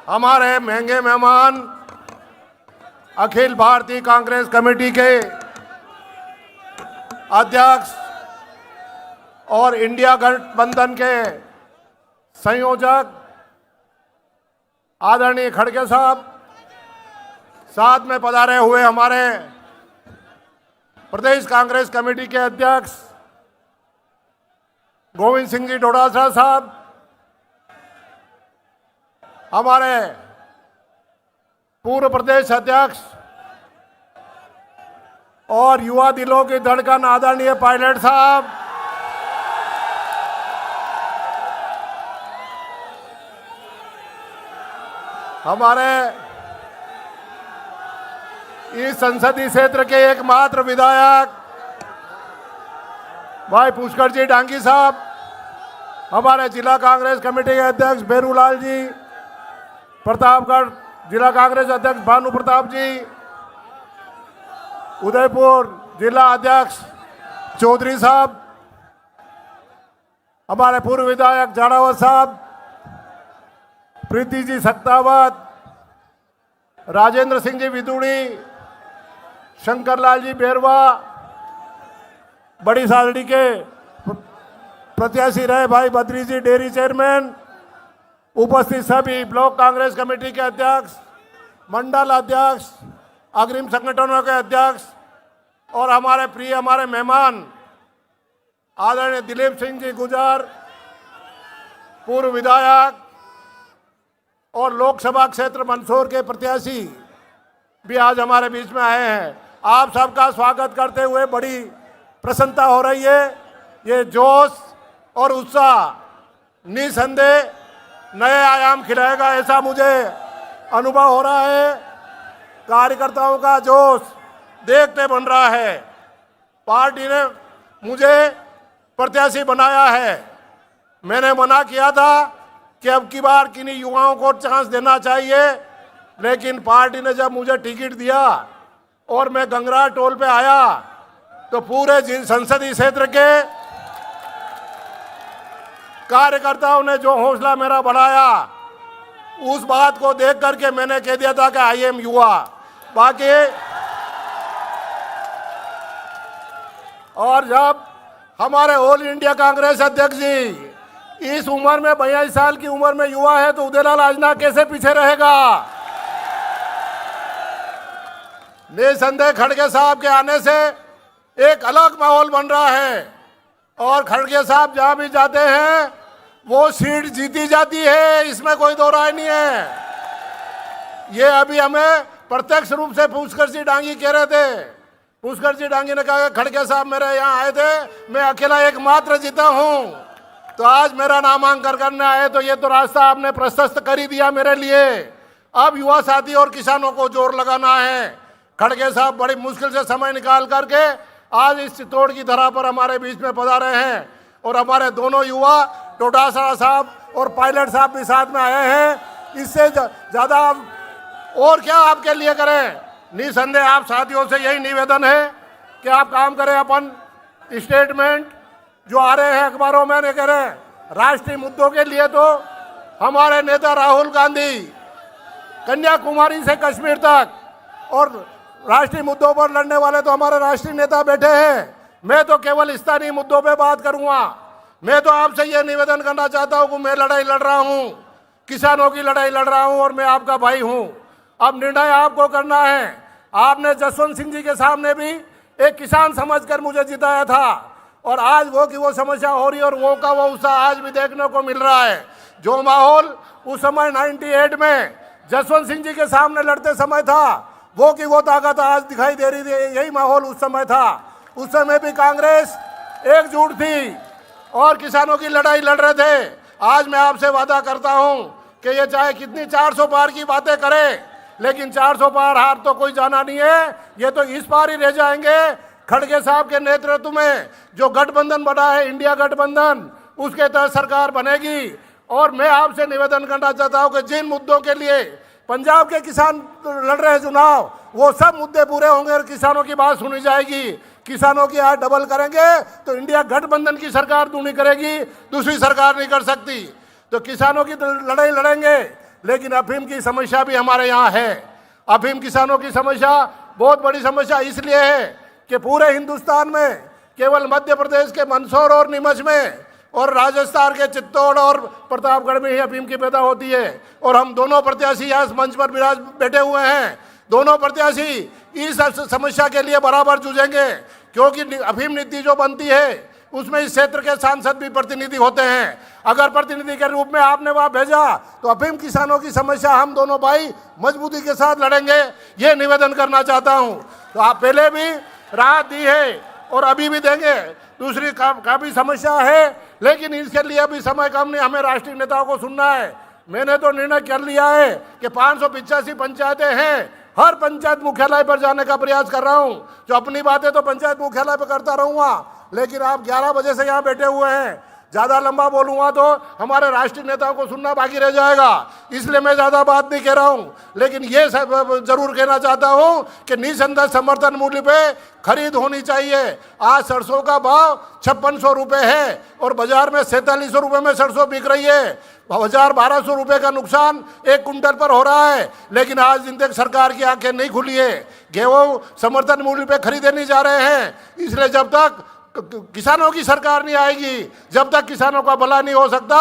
हमारे महंगे मेहमान अखिल भारतीय कांग्रेस कमेटी के अध्यक्ष और इंडिया गठबंधन के संयोजक आदरणीय खड़गे साहब, साथ में पधारे हुए हमारे प्रदेश कांग्रेस कमेटी के अध्यक्ष गोविंद सिंह जी डोडासरा साहब, हमारे पूर्व प्रदेश अध्यक्ष और युवा दिलों की धड़कन आदरणीय पायलट साहब, हमारे इस संसदीय क्षेत्र के एकमात्र विधायक भाई पुष्कर जी डांगी साहब, हमारे जिला कांग्रेस कमेटी के अध्यक्ष बेरूलाल जी, प्रतापगढ़ जिला कांग्रेस अध्यक्ष भानु प्रताप जी, उदयपुर जिला अध्यक्ष चौधरी साहब, हमारे पूर्व विधायक जाड़ावत साहब, प्रीति जी सक्तावत, राजेंद्र सिंह जी विदुड़ी, शंकरलाल जी बेरवा, बड़ी सादड़ी के प्रत्याशी रहे भाई बद्री जी डेयरी चेयरमैन, उपस्थित सभी ब्लॉक कांग्रेस कमेटी के अध्यक्ष, मंडल अध्यक्ष, अग्रिम संगठनों के अध्यक्ष और हमारे प्रिय हमारे मेहमान आदरणीय दिलीप सिंह जी गुजर, पूर्व विधायक और लोकसभा क्षेत्र मंदसौर के प्रत्याशी भी आज हमारे बीच में आए हैं। आप सबका स्वागत करते हुए बड़ी प्रसन्नता हो रही है। ये जोश और उत्साह निसंदेह नए आयाम खिलाएगा, ऐसा मुझे अनुभव हो रहा है। कार्यकर्ताओं का जोश देखते बन रहा है। पार्टी ने मुझे प्रत्याशी बनाया है। मैंने मना किया था कि अब की बार किन्हीं युवाओं को चांस देना चाहिए, लेकिन पार्टी ने जब मुझे टिकट दिया और मैं गंगरा टोल पे आया तो पूरे संसदीय क्षेत्र के कार्यकर्ताओं ने जो हौसला मेरा बढ़ाया, उस बात को देख करके मैंने कह दिया था कि आई एम युवा। बाकी और जब हमारे ऑल इंडिया कांग्रेस अध्यक्ष जी इस उम्र में 42 साल की उम्र में युवा है, तो उदयलाल आजना कैसे पीछे रहेगा। निसंदेह खड़गे साहब के आने से एक अलग माहौल बन रहा है और खड़गे साहब जहां भी जाते हैं वो सीट जीती जाती है, इसमें कोई दो राय नहीं है। ये अभी हमें प्रत्यक्ष रूप से पुष्कर जी डांगी कह रहे थे। पुष्कर जी डांगी ने कहा खड़गे साहब मेरे यहाँ आए थे, मैं अकेला एकमात्र जीता हूँ, तो आज मेरा नामांकन करने आए, तो ये तो रास्ता आपने प्रशस्त कर ही दिया मेरे लिए। अब युवा साथी और किसानों को जोर लगाना है। खड़गे साहब बड़ी मुश्किल से समय निकाल करके आज इस चित्तौड़ की धरा पर हमारे बीच में पधारे हैं और हमारे दोनों युवा डोडासरा साहब और पायलट साहब भी साथ में आए हैं। इससे ज़्यादा और क्या आपके लिए करें। निसंदेह आप साथियों से यही निवेदन है कि आप काम करें। अपन स्टेटमेंट जो आ रहे हैं अखबारों में नहीं कह रहे, राष्ट्रीय मुद्दों के लिए तो हमारे नेता राहुल गांधी कन्याकुमारी से कश्मीर तक और राष्ट्रीय मुद्दों पर लड़ने वाले तो हमारे राष्ट्रीय नेता बैठे हैं। मैं तो केवल स्थानीय मुद्दों पे बात करूंगा। मैं तो आपसे ये निवेदन करना चाहता हूं कि मैं लड़ाई लड़ रहा हूं, किसानों की लड़ाई लड़ रहा हूं और मैं आपका भाई हूं। अब निर्णय आपको करना है। आपने जसवंत सिंह जी के सामने भी एक किसान समझकर मुझे जिताया था और आज वो की वो समस्या हो रही है और वो का वो उत्साह आज भी देखने को मिल रहा है। जो माहौल उस समय 98 में जसवंत सिंह जी के सामने लड़ते समय था, वो की वो ताकत आज दिखाई दे रही थी। यही माहौल उस समय था। उस समय भी कांग्रेस एकजुट थी और किसानों की लड़ाई लड़ रहे थे। आज मैं आपसे वादा करता हूं कि ये चाहे कितनी 400 पार की बातें करे, लेकिन 400 पार हार तो कोई जाना नहीं है। ये तो इस पार ही रह जाएंगे। खड़गे साहब के नेतृत्व में जो गठबंधन बना है, इंडिया गठबंधन, उसके तहत सरकार बनेगी। और मैं आपसे निवेदन करना चाहता हूं कि जिन मुद्दों के लिए पंजाब के किसान लड़ रहे हैं चुनाव, वो सब मुद्दे पूरे होंगे और किसानों की बात सुनी जाएगी। किसानों की आय डबल करेंगे तो इंडिया गठबंधन की सरकार दूनी करेगी, दूसरी सरकार नहीं कर सकती। तो किसानों की लड़ाई लड़ेंगे, लेकिन अफीम की समस्या भी हमारे यहाँ है। अफीम किसानों की समस्या बहुत बड़ी समस्या इसलिए है कि पूरे हिंदुस्तान में केवल मध्य प्रदेश के मंदसौर और नीमच में और राजस्थान के चित्तौड़ और प्रतापगढ़ में ही अफीम की पैदा होती है। और हम दोनों प्रत्याशी यहाँ इस मंच पर बैठे हुए हैं। दोनों प्रत्याशी इस समस्या के लिए बराबर जूझेंगे, क्योंकि अफीम नीति जो बनती है उसमें इस क्षेत्र के सांसद भी प्रतिनिधि होते हैं। अगर प्रतिनिधि के रूप में आपने वहां भेजा तो अफीम किसानों की समस्या हम दोनों भाई मजबूती के साथ लड़ेंगे, ये निवेदन करना चाहता हूं। तो आप पहले भी राहत दी है और अभी भी देंगे। दूसरी काफी समस्या है, लेकिन इसके लिए अभी समय कम नहीं, हमें राष्ट्रीय नेताओं को सुनना है। मैंने तो निर्णय कर लिया है कि 585 पंचायतें हैं, हर पंचायत मुख्यालय पर जाने का प्रयास कर रहा हूं। जो अपनी बातें तो पंचायत मुख्यालय पर करता रहूंगा, लेकिन आप 11 बजे से यहाँ बैठे हुए हैं, ज़्यादा लंबा बोलूँगा तो हमारे राष्ट्रीय नेताओं को सुनना बाकी रह जाएगा, इसलिए मैं ज़्यादा बात नहीं कह रहा हूँ। लेकिन ये जरूर कहना चाहता हूँ कि निसंदेह समर्थन मूल्य पे खरीद होनी चाहिए। आज सरसों का भाव 5600 रुपये है और बाजार में 4700 रुपये में सरसों बिक रही है। 1200 रुपये का नुकसान एक कुंटल पर हो रहा है। लेकिन आज दिन तक सरकार की आंखें नहीं खुली है, गेहूँ समर्थन मूल्य पे खरीदे नहीं जा रहे हैं। इसलिए जब तक किसानों की सरकार नहीं आएगी, जब तक किसानों का भला नहीं हो सकता।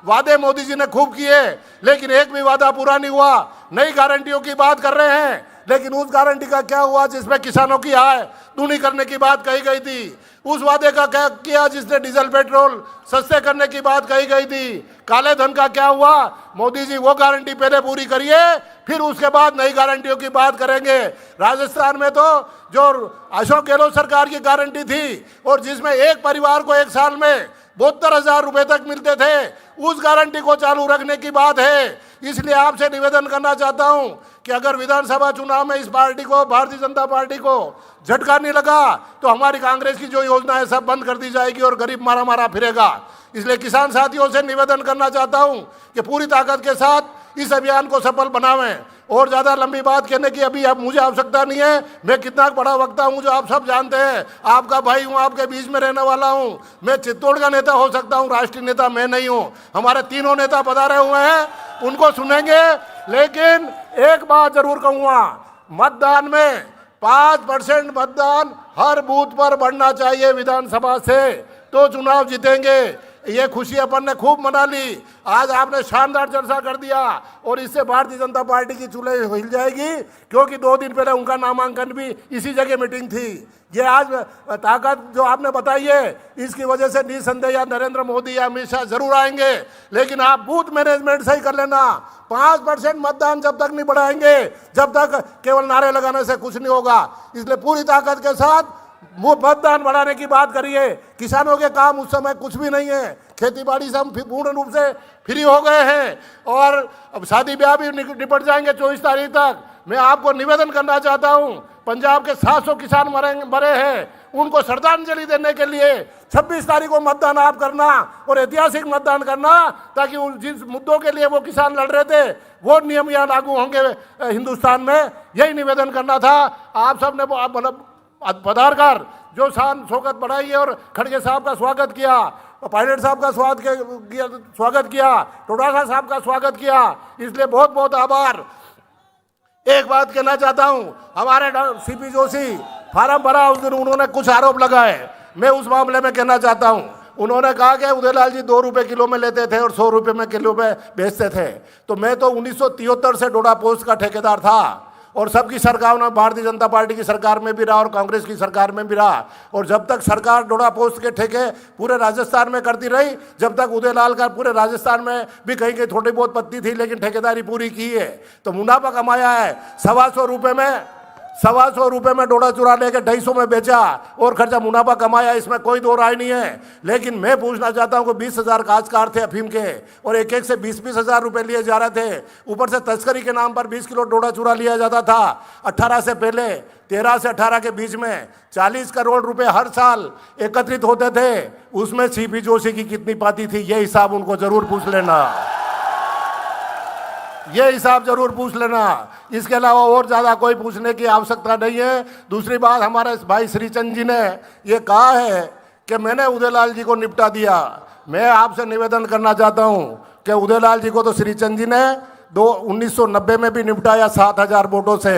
वादे मोदी जी ने खूब किए, लेकिन एक भी वादा पूरा नहीं हुआ। नई गारंटियों की बात कर रहे हैं, लेकिन उस गारंटी का क्या हुआ जिसमें किसानों की आय दूनी करने की बात कही गई थी? उस वादे का क्या किया जिसने डीजल पेट्रोल सस्ते करने की बात कही गई थी? काले धन का क्या हुआ? मोदी जी वो गारंटी पहले पूरी करिए, फिर उसके बाद नई गारंटियों की बात करेंगे। राजस्थान में तो जो अशोक गहलोत सरकार की गारंटी थी और जिसमें एक परिवार को एक साल में 72,000 रुपए तक मिलते थे, उस गारंटी को चालू रखने की बात है। इसलिए आपसे निवेदन करना चाहता हूं कि अगर विधानसभा चुनाव में इस पार्टी को, भारतीय जनता पार्टी को झटका नहीं लगा तो हमारी कांग्रेस की जो योजना है सब बंद कर दी जाएगी और गरीब मारा मारा फिरेगा। इसलिए किसान साथियों से निवेदन करना चाहता हूं कि पूरी ताकत के साथ इस अभियान को सफल बनावें। और ज़्यादा लंबी बात कहने की अभी अब मुझे आवश्यकता नहीं है। मैं कितना बड़ा वक्ता हूं जो आप सब जानते हैं। आपका भाई हूं, आपके बीच में रहने वाला हूं। मैं चित्तौड़ का नेता हो सकता हूं, राष्ट्रीय नेता मैं नहीं हूं। हमारे तीनों नेता पधारे हुए हैं, उनको सुनेंगे। लेकिन एक बात जरूर कहूँगा, मतदान में 5% मतदान हर बूथ पर बढ़ना चाहिए विधानसभा से, तो चुनाव जीतेंगे। ये खुशी अपन ने खूब मना ली। आज आपने शानदार चर्चा कर दिया और इससे भारतीय जनता पार्टी की चूल्हे हिल जाएगी, क्योंकि 2 दिन पहले उनका नामांकन भी इसी जगह मीटिंग थी। ये आज ताकत जो आपने बताई है, इसकी वजह से निसंदेह या नरेंद्र मोदी या अमित शाह जरूर आएंगे। लेकिन आप बूथ मैनेजमेंट सही कर लेना। 5% मतदान जब तक नहीं बढ़ाएंगे, जब तक केवल नारे लगाने से कुछ नहीं होगा। इसलिए पूरी ताकत के साथ मतदान बढ़ाने की बात करिए। किसानों के काम उस समय कुछ भी नहीं है, खेती बाड़ी से हम पूर्ण रूप से फ्री हो गए हैं और अब शादी ब्याह भी निपट जाएंगे 24 तारीख तक। मैं आपको निवेदन करना चाहता हूं, पंजाब के 700 किसान मरे हैं, उनको श्रद्धांजलि देने के लिए 26 तारीख को मतदान आप करना और ऐतिहासिक मतदान करना, ताकि उन जिस मुद्दों के लिए वो किसान लड़ रहे थे वो नियम यहाँ लागू होंगे हिंदुस्तान में। यही निवेदन करना था। आप सब ने पधार कर जो शान शौकत बढ़ाई है और खड़गे साहब का स्वागत किया, पायलट साहब का स्वागत किया, टोडासा साहब का स्वागत किया, इसलिए बहुत बहुत आभार। एक बात कहना चाहता हूं, हमारे सीपी जोशी फार्म भरा, उस दिन उन्होंने कुछ आरोप लगाए। मैं उस मामले में कहना चाहता हूं, उन्होंने कहा कि उदयलाल जी 2 रुपये किलो में लेते थे और 100 रुपये में किलो में बेचते थे। तो मैं तो 1973 से डोडा पोस्ट का ठेकेदार था और सबकी सरकार में, भारतीय जनता पार्टी की सरकार में भी रहा और कांग्रेस की सरकार में भी रहा। और जब तक सरकार डोडा पोस्ट के ठेके पूरे राजस्थान में करती रही, जब तक उदयलाल का पूरे राजस्थान में भी कहीं कहीं थोड़ी बहुत पत्ती थी, लेकिन ठेकेदारी पूरी की है। तो मुनाफा कमाया है। 125 रुपये में डोडा चुरा लेके 250 में बेचा और खर्चा मुनाफा कमाया, इसमें कोई दो राय नहीं है। लेकिन मैं पूछना चाहता हूं कि 20,000 काश्तकार थे अफीम के और एक एक से 20-20 हज़ार रुपये लिए जा रहे थे। ऊपर से तस्करी के नाम पर 20 किलो डोडा चुरा लिया जाता था। 18 से पहले 13 से 18 के बीच में 40 करोड़ रुपए हर साल एकत्रित होते थे। उसमें सीपी जोशी की कितनी पाती थी, ये हिसाब उनको जरूर पूछ लेना, ये हिसाब जरूर पूछ लेना। इसके अलावा और ज़्यादा कोई पूछने की आवश्यकता नहीं है। दूसरी बात, हमारे भाई श्रीचंद जी ने ये कहा है कि मैंने उदयलाल जी को निपटा दिया। मैं आपसे निवेदन करना चाहता हूँ कि उदयलाल जी को तो श्रीचंद जी ने 1990 में भी निपटाया 7,000 वोटों से।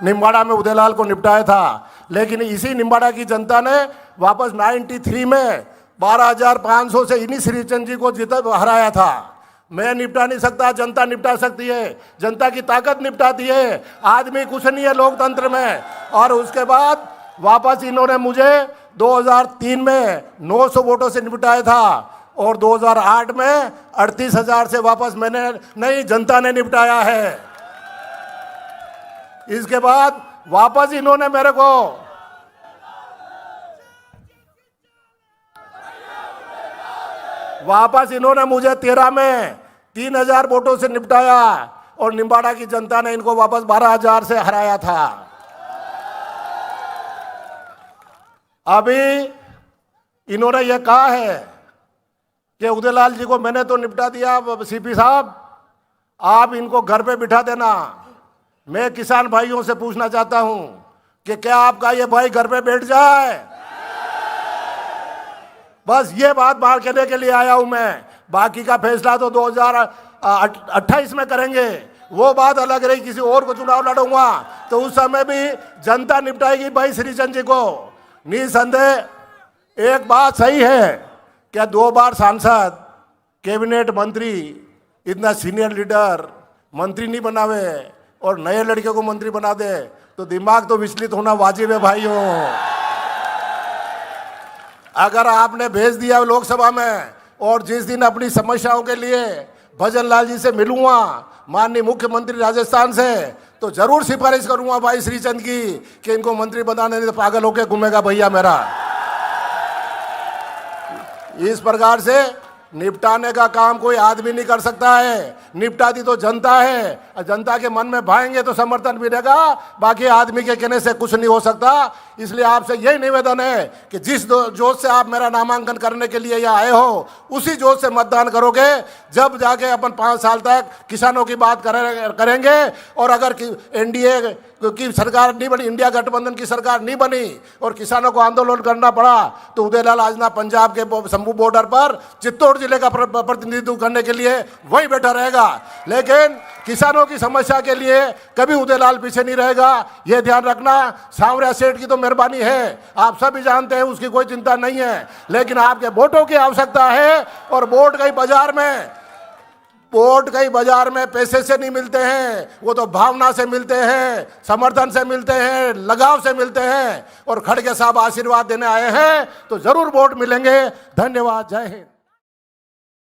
निम्बाड़ा में उदयलाल को निपटाया था, लेकिन इसी निम्बाड़ा की जनता ने वापस 93 में 12,500 से इन्हीं श्रीचंद जी को हराया था। मैं निपटा नहीं सकता, जनता निपटा सकती है। जनता की ताकत निपटाती है, आदमी कुछ नहीं है लोकतंत्र में। और उसके बाद वापस इन्होंने मुझे 2003 में 900 वोटों से निपटाया था और 2008 में 38,000 से वापस मैंने नहीं, जनता ने निपटाया है। इसके बाद वापस इन्होंने मेरे को मुझे 13 में 3,000 वोटों से निपटाया और निम्बाड़ा की जनता ने इनको वापस 12,000 से हराया था। अभी इन्होंने ये कहा है कि उदयलाल जी को मैंने तो निपटा दिया, सीपी साहब आप इनको घर पे बिठा देना। मैं किसान भाइयों से पूछना चाहता हूं कि क्या आपका ये भाई घर पे बैठ जाए? बस ये बात बाहर कहने के लिए आया हूं मैं। बाकी का फैसला तो 2028 में करेंगे, वो बात अलग रही। किसी और को चुनाव लड़ूंगा तो उस समय भी जनता निपटाएगी भाई श्रीचंद जी को। निसंदेह एक बात सही है, क्या 2 बार सांसद, कैबिनेट मंत्री, इतना सीनियर लीडर मंत्री नहीं बनावे और नए लड़के को मंत्री बना दे तो दिमाग तो विचलित होना वाजिब है भाइयों। अगर आपने भेज दिया लोकसभा में और जिस दिन अपनी समस्याओं के लिए भजन लाल जी से मिलूंगा, माननीय मुख्यमंत्री राजस्थान से, तो जरूर सिफारिश करूंगा भाई श्रीचंद की कि इनको मंत्री बनाने नहीं तो पागल होके घूमेगा भैया मेरा। इस प्रकार से निपटाने का काम कोई आदमी नहीं कर सकता है, निपटाती तो जनता है। और जनता के मन में भाएंगे तो समर्थन मिलेगा, बाकी आदमी के कहने से कुछ नहीं हो सकता। इसलिए आपसे यही निवेदन है कि जिस जोश से आप मेरा नामांकन करने के लिए यहाँ आए हो, उसी जोश से मतदान करोगे। जब जाके अपन 5 साल तक किसानों की बात करेंगे और अगर एनडीए की सरकार नहीं बनी, इंडिया गठबंधन की सरकार नहीं बनी और किसानों को आंदोलन करना पड़ा, तो उदयलाल आजना पंजाब के शंभू बॉर्डर पर चित्तौड़ जिले का प्रतिनिधित्व करने के लिए वहीं बैठा रहेगा। लेकिन किसानों की समस्या के लिए कभी उदयलाल पीछे नहीं रहेगा, ये ध्यान रखना। सांवरिया सेठ की तो मेहरबानी है, आप सभी जानते हैं, उसकी कोई चिंता नहीं है, लेकिन आपके वोटों की आवश्यकता है। और वोट कई बाजार में पैसे से नहीं मिलते हैं, वो तो भावना से मिलते हैं, समर्थन से मिलते हैं, लगाव से मिलते हैं। और खड़गे साहब आशीर्वाद देने आए हैं तो जरूर वोट मिलेंगे। धन्यवाद, जय हिंद।